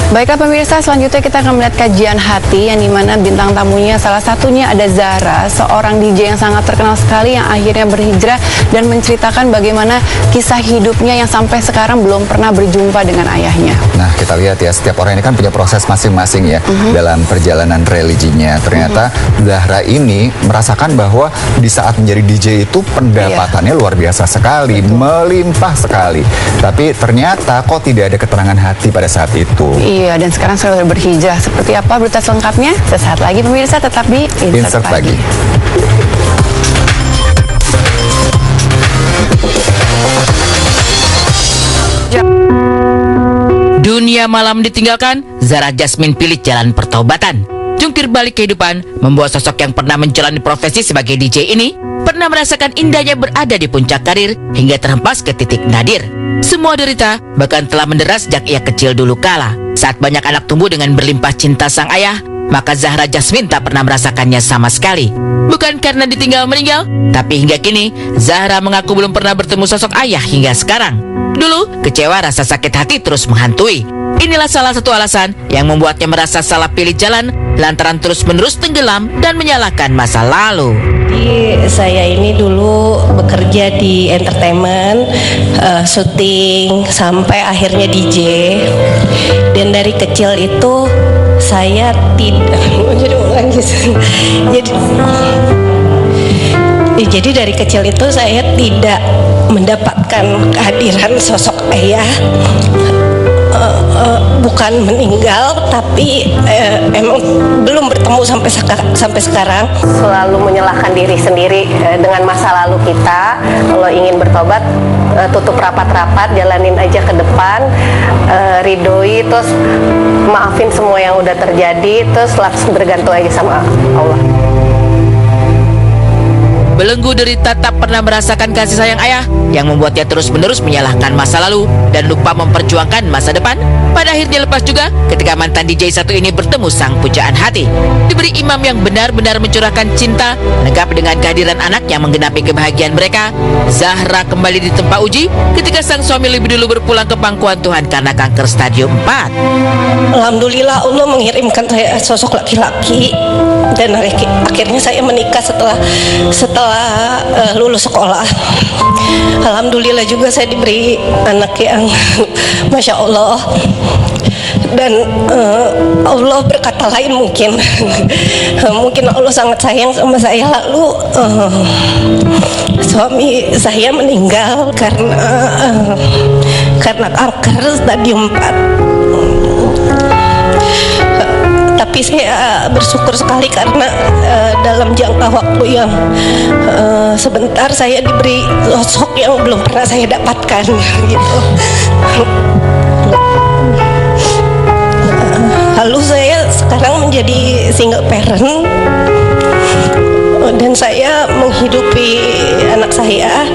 Baiklah pemirsa, selanjutnya kita akan melihat kajian hati yang dimana bintang tamunya salah satunya ada Zahra, seorang DJ yang sangat terkenal sekali yang akhirnya berhijrah dan menceritakan bagaimana kisah hidupnya yang sampai sekarang belum pernah berjumpa dengan ayahnya. Nah, kita lihat ya, setiap orang ini kan punya proses masing-masing ya dalam perjalanan religinya. Ternyata Zahra ini merasakan bahwa di saat menjadi DJ itu pendapatannya luar biasa sekali, melimpah sekali. Tapi ternyata kok tidak ada keterangan hati pada saat itu. Iya, dan sekarang sudah berhijrah. Seperti apa berita selengkapnya? Sesaat lagi pemirsa, tetap di Insert Pagi. Dunia malam ditinggalkan, Zahra Jasmine pilih jalan pertobatan. Jungkir balik kehidupan membawa sosok yang pernah menjalani profesi sebagai DJ ini pernah merasakan indahnya berada di puncak karir hingga terhempas ke titik nadir. Semua derita bahkan telah mendera sejak ia kecil dulu kala. Saat banyak anak tumbuh dengan berlimpah cinta sang ayah, maka Zahra Jasmine tak pernah merasakannya sama sekali. Bukan karena ditinggal meninggal, tapi hingga kini Zahra mengaku belum pernah bertemu sosok ayah hingga sekarang. Dulu, kecewa rasa sakit hati terus menghantui. Inilah salah satu alasan yang membuatnya merasa salah pilih jalan lantaran terus-menerus tenggelam dan menyalahkan masa lalu. Jadi saya ini dulu bekerja di entertainment, syuting sampai akhirnya DJ. Dan dari kecil itu saya tidak jadi dari kecil itu saya tidak mendapatkan kehadiran sosok ayah. Bukan meninggal, tapi emang belum bertemu sampai sekarang. Selalu menyalahkan diri sendiri dengan masa lalu kita. Kalau ingin bertobat, tutup rapat-rapat, jalanin aja ke depan, ridhoi, terus maafin semua yang udah terjadi, terus langsung bergantung aja sama Allah. Belenggu derita tak pernah merasakan kasih sayang ayah yang membuatnya terus-menerus menyalahkan masa lalu dan lupa memperjuangkan masa depan. Pada akhirnya lepas juga ketika mantan DJ satu ini bertemu sang pujaan hati. Diberi imam yang benar-benar mencurahkan cinta, lengkap dengan kehadiran anak yang menggenapi kebahagiaan mereka, Zahra kembali ditempa uji ketika sang suami lebih dulu berpulang ke pangkuan Tuhan karena kanker stadium 4. Alhamdulillah Allah mengirimkan saya sosok laki-laki dan akhirnya saya menikah setelah lulus sekolah. Alhamdulillah juga saya diberi anak yang Masya Allah. Dan Allah berkata lain mungkin mungkin Allah sangat sayang sama saya. Lalu suami saya meninggal karena kanker stadium 4. Tapi saya bersyukur sekali karena dalam jangka waktu yang sebentar saya diberi sosok yang belum pernah saya dapatkan gitu. Lalu saya sekarang menjadi single parent dan saya menghidupi anak saya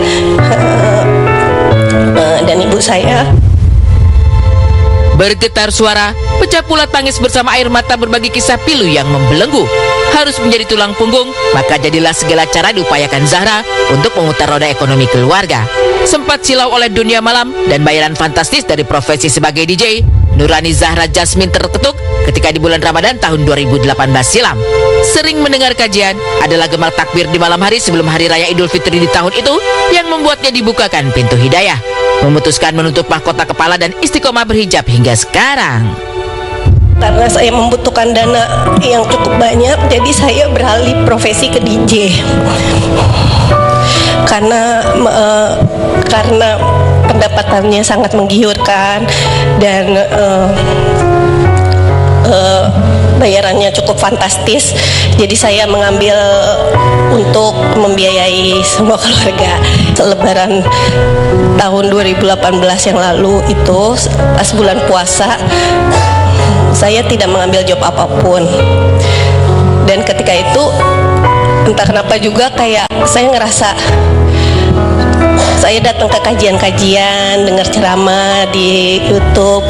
dan ibu saya. Bergetar suara, pecah pula tangis bersama air mata berbagi kisah pilu yang membelenggu. Harus menjadi tulang punggung, maka jadilah segala cara diupayakan Zahra untuk memutar roda ekonomi keluarga. Sempat silau oleh dunia malam dan bayaran fantastis dari profesi sebagai DJ, nurani Zahra Jasmine terketuk ketika di bulan Ramadan tahun 2018 silam. Sering mendengar kajian adalah gemal takbir di malam hari sebelum hari raya Idul Fitri di tahun itu yang membuatnya dibukakan pintu hidayah. Memutuskan menutup mahkota kepala dan istiqomah berhijab hingga sekarang. Karena saya membutuhkan dana yang cukup banyak, jadi saya beralih profesi ke DJ. Karena pendapatannya sangat menggiurkan dan bayarannya cukup fantastis. Jadi saya mengambil untuk membiayai semua keluarga. Lebaran tahun 2018 yang lalu itu pas bulan puasa, saya tidak mengambil job apapun. Dan ketika itu entah kenapa juga kayak saya ngerasa saya datang ke kajian-kajian, dengar ceramah di YouTube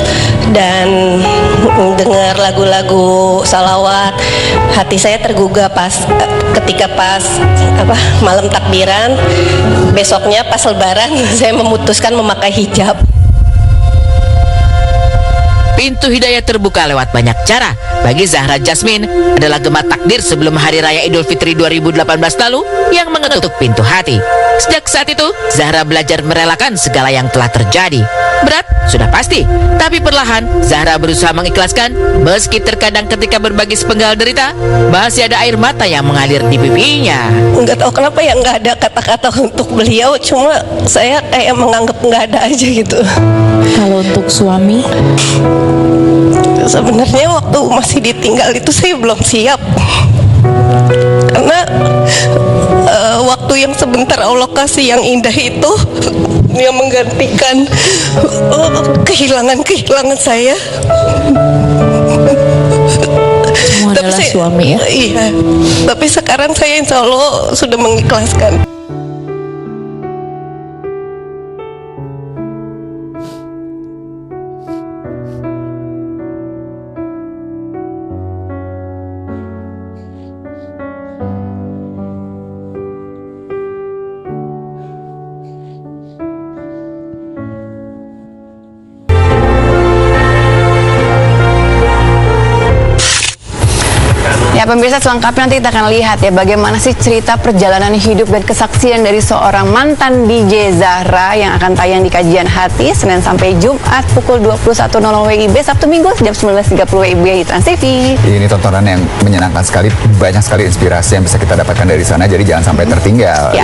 dan dengar lagu-lagu salawat. Hati saya tergugah ketika malam takbiran. Besoknya pas lebaran saya memutuskan memakai hijab. Pintu hidayah terbuka lewat banyak cara. Bagi Zahra Jasmine adalah gema takdir sebelum Hari Raya Idul Fitri 2018 lalu yang mengetuk pintu hati. Sejak saat itu, Zahra belajar merelakan segala yang telah terjadi. Berat, sudah pasti. Tapi perlahan, Zahra berusaha mengikhlaskan meski terkadang ketika berbagi sepenggal derita, masih ada air mata yang mengalir di pipinya. Nggak tahu kenapa ya nggak ada kata-kata untuk beliau, cuma saya kayak menganggap nggak ada aja gitu. Kalau untuk suami, Sebenarnya waktu masih ditinggal itu saya belum siap, karena waktu yang sebentar Allah kasih yang indah itu yang menggantikan kehilangan saya. semua adalah suami ya. Iya, tapi sekarang saya insya Allah sudah mengikhlaskan. Ya pemirsa, selengkapnya nanti kita akan lihat ya bagaimana sih cerita perjalanan hidup dan kesaksian dari seorang mantan DJ Zahra yang akan tayang di Kajian Hati Senin sampai Jumat pukul 21.00 WIB, Sabtu Minggu jam 19.30 WIB di Trans TV. Ini tontonan yang menyenangkan sekali, banyak sekali inspirasi yang bisa kita dapatkan dari sana, jadi jangan sampai tertinggal. Ya.